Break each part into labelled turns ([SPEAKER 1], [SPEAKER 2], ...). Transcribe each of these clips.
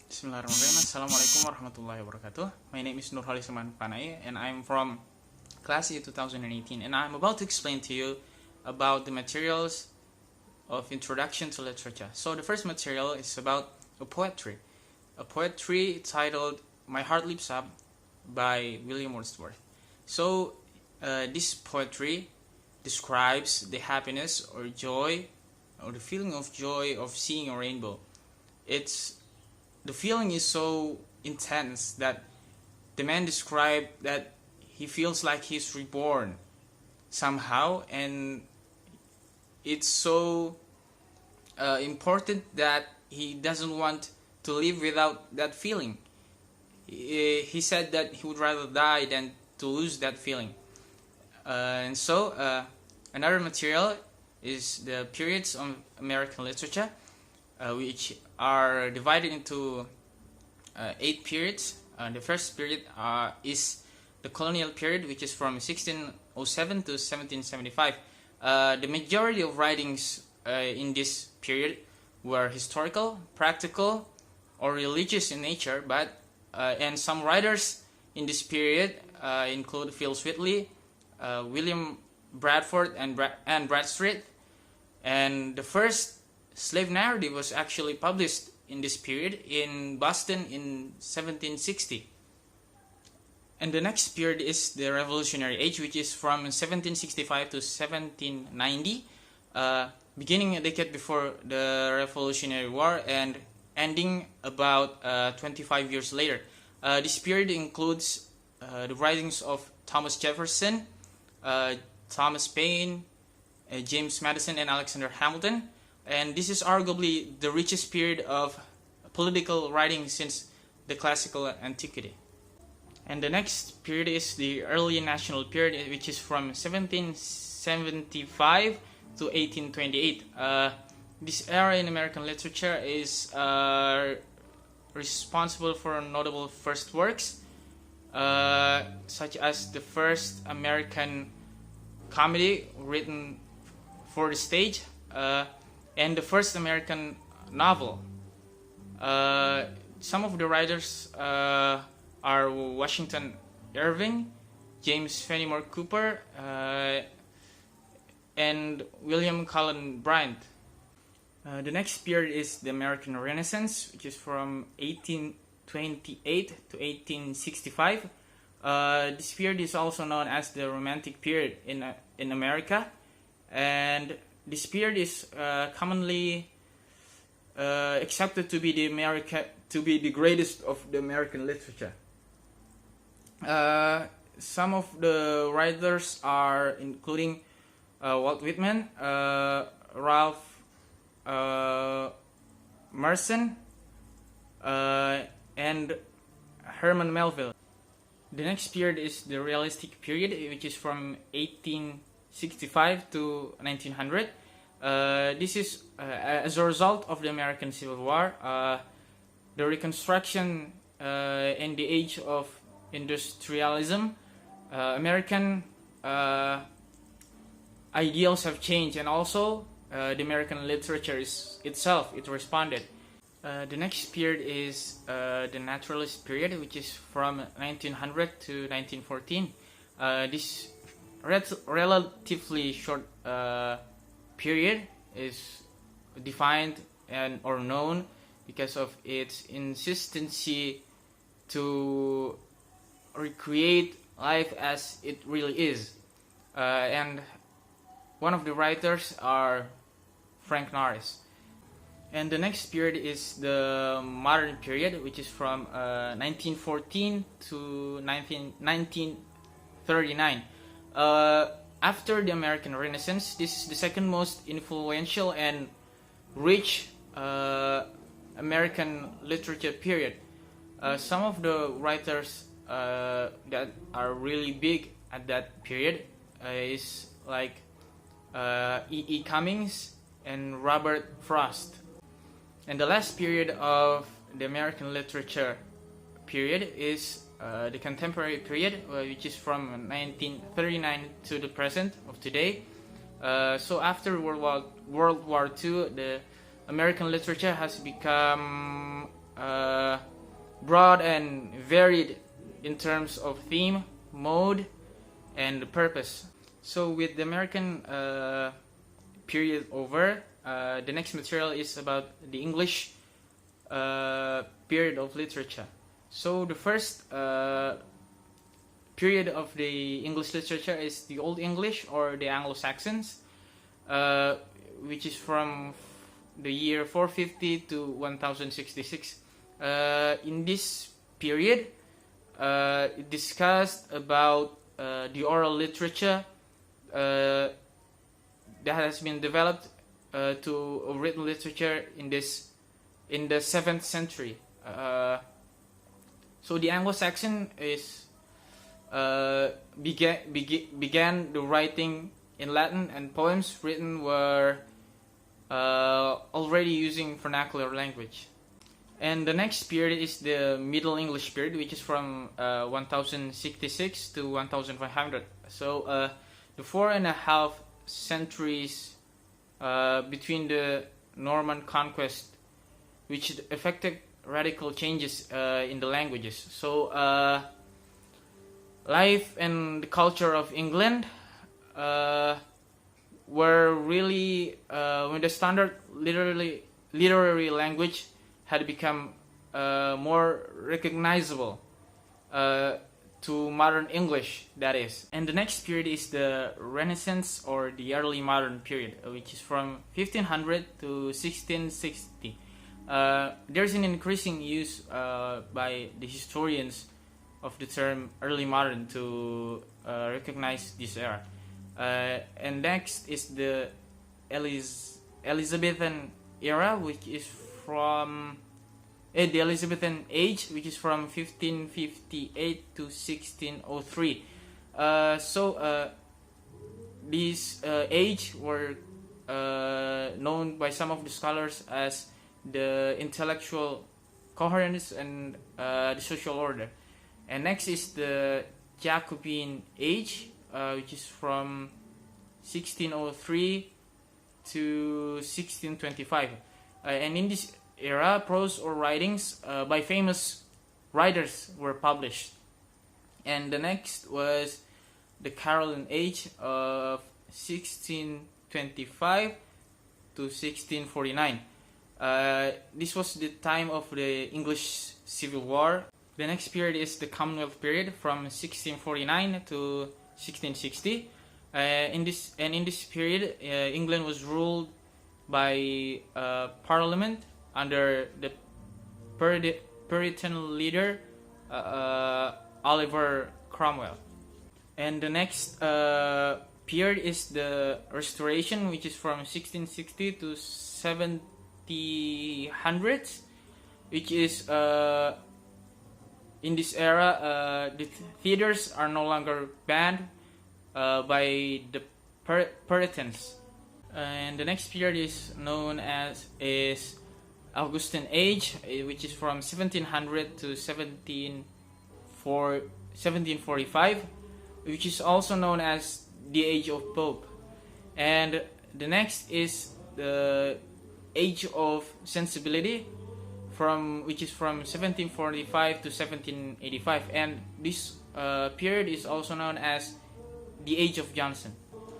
[SPEAKER 1] Bismillahirrahmanirrahim. Assalamualaikum warahmatullahi wabarakatuh. My name is Nurcholis Panai and I'm from class year 2018, and I'm about to explain to you about the materials of Introduction to Literature. So the first material is about a poetry titled My Heart Leaps Up by William Wordsworth. So this poetry describes the happiness or joy or the feeling of joy of seeing a rainbow. The feeling is so intense that the man described that he feels like he's reborn somehow, and it's so important that he doesn't want to live without that feeling. He said that he would rather die than to lose that feeling. And so another material is the periods of American literature, which are divided into 8 periods. The first period is the colonial period, which is from 1607 to 1775. The majority of writings in this period were historical, practical, or religious in nature, but and some writers in this period include Phil Sweetley, William Bradford, and Bradstreet. And the first slave narrative was actually published in this period in Boston in 1760. And the next period is the Revolutionary Age, which is from 1765 to 1790, beginning a decade before the Revolutionary War and ending about 25 years later. This period includes the writings of Thomas Jefferson, Thomas Paine, James Madison, and Alexander Hamilton. And this is arguably the richest period of political writing since the classical antiquity. And the next period is the early national period, which is from 1775 to 1828. This era in American literature is responsible for notable first works, such as the first American comedy written for the stage, and the first American novel. Some of the writers are Washington Irving, James Fenimore Cooper, and William Cullen Bryant. The next period is the American Renaissance, which is from 1828 to 1865. This period is also known as the Romantic period in America, and this period is commonly accepted to be the greatest of the American literature. Some of the writers are including Walt Whitman, Ralph Merson, and Herman Melville. The next period is the Realistic period, which is from 1865 to 1900. This is as a result of the American Civil War, the Reconstruction, and the age of industrialism. American ideals have changed, and also the American literature itself responded. The next period is the Naturalist period, which is from 1900 to 1914. This relatively short period is defined or known because of its insistency to recreate life as it really is. And one of the writers are Frank Norris. And the next period is the Modern period, which is from 1914 to 1939. After the American Renaissance, this is the second most influential and rich American literature period. Some of the writers that are really big at that period is like E. Cummings and Robert Frost. And the last period of the American literature period is the Contemporary period, which is from 1939 to the present of today. So after World War II, the American literature has become broad and varied in terms of theme, mode, and purpose. So with the American period over, the next material is about the English period of literature. So the first period of the English literature is the Old English or the Anglo-Saxons, which is from the year 450 to 1066. In this period, it discussed about the oral literature that has been developed to written literature in the 7th century. So the Anglo-Saxon is began the writing in Latin, and poems written were already using vernacular language. And the next period is the Middle English period, which is from 1066 to 1500. So the 4.5 centuries between the Norman conquest, which affected radical changes in the languages. So life and the culture of England were really when the standard literary language had become more recognizable to modern English, that is. And the next period is the Renaissance or the early modern period, which is from 1500 to 1660. There's an increasing use by the historians of the term early modern to recognize this era. And next is the Elizabethan era, which is from the Elizabethan age, which is from 1558 to 1603. These age were known by some of the scholars as the intellectual coherence and the social order. And next is the Jacobean age, which is from 1603 to 1625. And in this era, prose or writings by famous writers were published. And the next was the Caroline age of 1625 to 1649. This was the time of the English Civil War. The next period is the Commonwealth period from 1649 to 1660. In this period, England was ruled by Parliament under the Puritan leader Oliver Cromwell. And the next period is the Restoration, which is from 1660 to 1700s, which is in this era the theaters are no longer banned by the Puritans. And the next period is known as Augustan age, which is from 1700 to 1745, which is also known as the age of Pope. And the next is the age of sensibility, which is from 1745 to 1785, and this period is also known as the age of Johnson.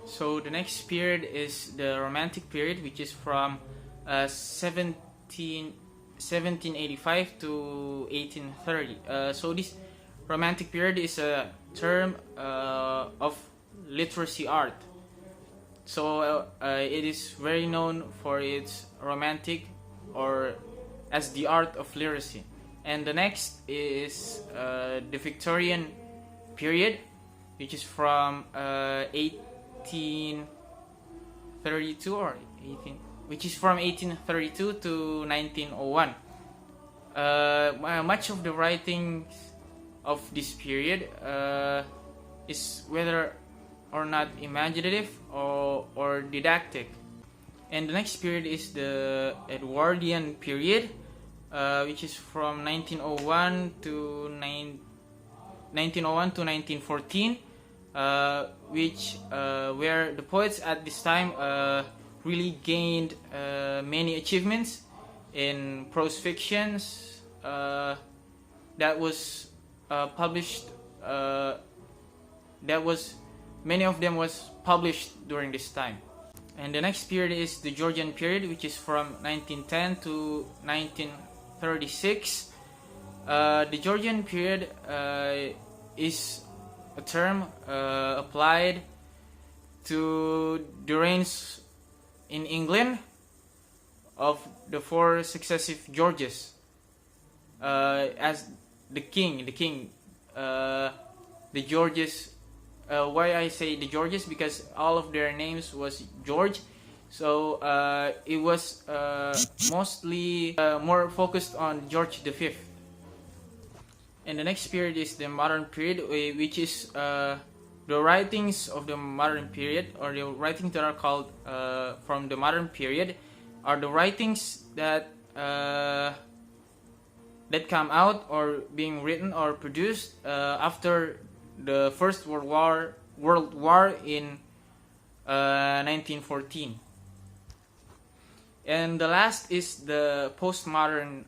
[SPEAKER 1] So the next period is the Romantic period, which is from 1785 to 1830. So this Romantic period is a term of literacy art. So it is very known for its romantic or as the art of literacy. And the next is the Victorian period, which is from 1832 or 18, which is from 1832 to 1901. Much of the writings of this period is whether or not imaginative or didactic. And the next period is the Edwardian period, which is from 1901 to 1914, which where the poets at this time really gained many achievements in prose fictions, that was published. That was Many of them was published during this time. And the next period is the Georgian period, which is from 1910 to 1936. The Georgian period is a term applied to the reigns in England of the four successive Georges as the king. The Georges. Why I say the Georges? Because all of their names was George, so it was mostly more focused on George V. And the next period is the modern period, which is the writings of the modern period, or the writings that are called from the modern period, are the writings that that come out or being written or produced after the First World War in 1914. And the last is the postmodern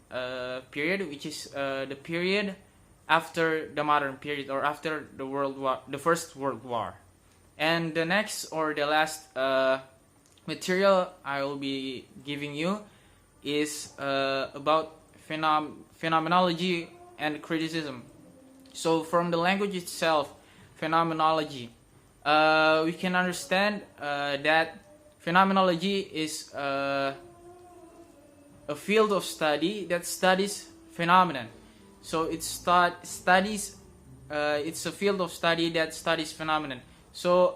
[SPEAKER 1] period, which is the period after the modern period, or after the First World War. And the next or the last material I will be giving you is about phenomenology and criticism. So from the language itself, phenomenology, we can understand that phenomenology is a field of study that studies phenomenon. So it's a field of study that studies phenomenon. So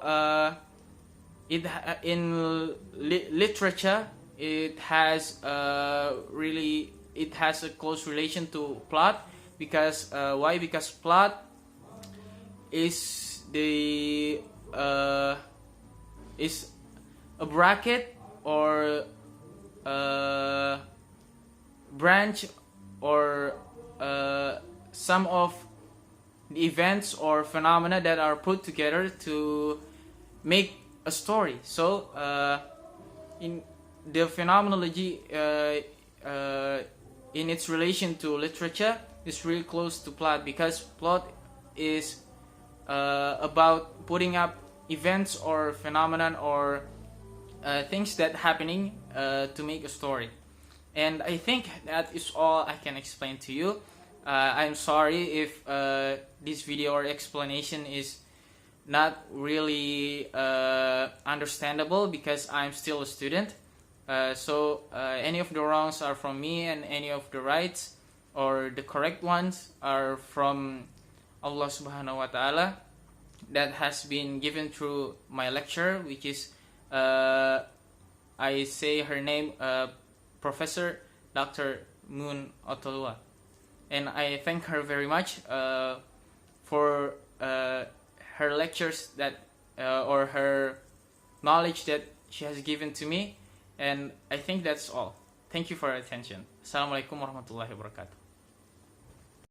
[SPEAKER 1] literature, it has a close relation to plot. Because why? Because plot is a bracket or branch or some of the events or phenomena that are put together to make a story. So in the phenomenology, in its relation to literature, is really close to plot, because plot is about putting up events or phenomenon or things that happening to make a story. And I think that is all I can explain to you. I'm sorry if this video or explanation is not really understandable, because I'm still a student. So any of the wrongs are from me, and any of the rights or the correct ones are from Allah subhanahu wa ta'ala, that has been given through my lecture, which is I say her name, Professor Dr. Moon Otolua. And I thank her very much for her lectures that or her knowledge that she has given to me. And I think that's all. Thank you for your attention. Assalamualaikum warahmatullahi wabarakatuh.